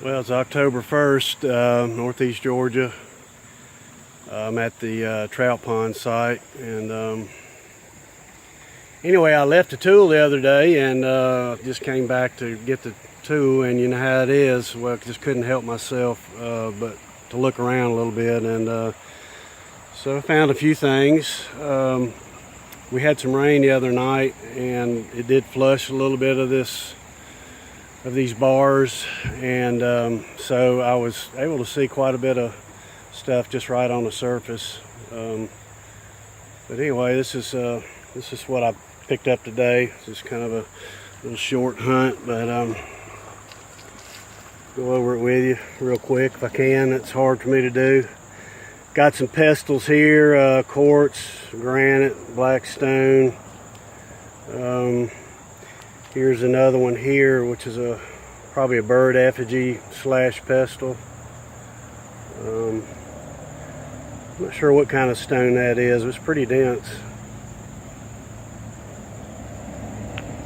Well, it's October 1st, Northeast Georgia. I'm at the trout pond site, and anyway, I left the tool the other day and just came back to get the tool, and you know how it is. Well, just couldn't help myself but to look around a little bit, and so I found a few things. We had some rain the other night, and it did flush a little bit of these bars, and so I was able to see quite a bit of stuff just right on the surface. But anyway, this is what I picked up today. It's just kind of a little short hunt, but go over it with you real quick if I can. It's hard for me to do. Got some pestles here, quartz, granite, black stone. Here's another one here, which is probably a bird effigy / pestle. I'm not sure what kind of stone that is. It's pretty dense.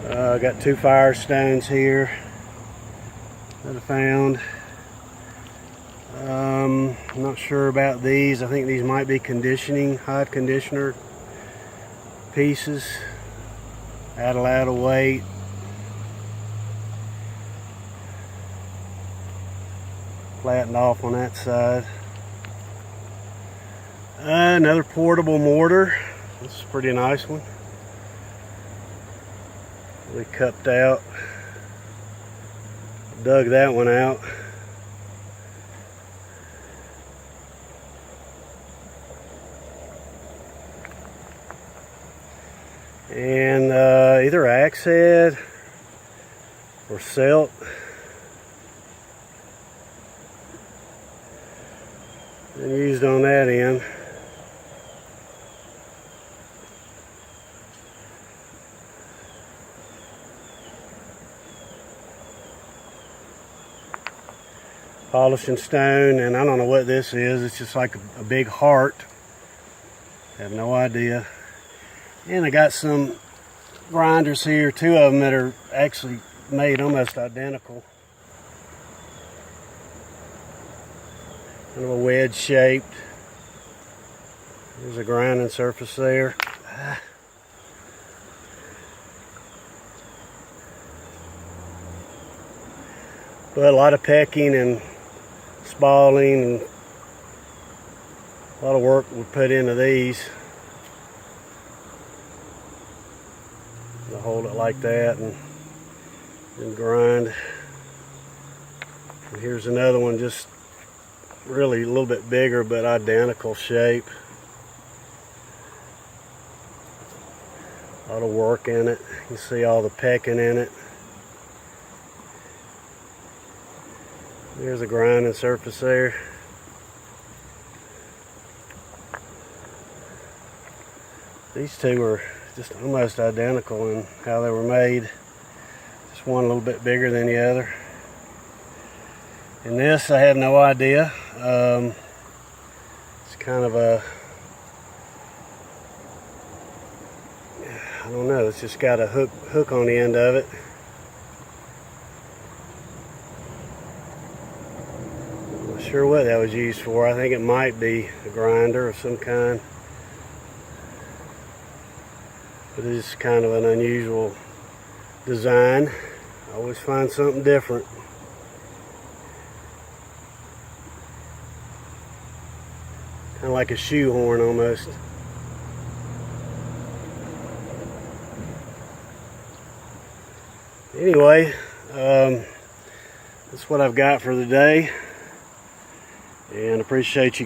Got two firestones here that I found. I'm not sure about these. I think these might be hide conditioner pieces. Add a lot of weight. Flattened off on that side. Another portable mortar. This is a pretty nice one. Really cupped out. Dug that one out. And either axe head or silt. And used on that end. Polishing stone, and I don't know what this is. It's just like a big heart. I have no idea. And I got some grinders here, two of them that are actually made almost identical. Kind of a wedge shaped. There's a grinding surface there. But a lot of pecking and spalling, and a lot of work we put into these. To hold it like that and grind. And here's another one, just really a little bit bigger but identical shape. A lot of work in it. You can see all the pecking in it. There's a grinding surface there. These two are just almost identical in how they were made. Just one a little bit bigger than the other. And this, I have no idea. It's kind of I don't know, it's just got a hook on the end of it. I'm not sure what that was used for. I think it might be a grinder of some kind. But it is kind of an unusual design. I always find something different. Kind of like a shoehorn almost. Anyway, that's what I've got for the day. And appreciate you guys.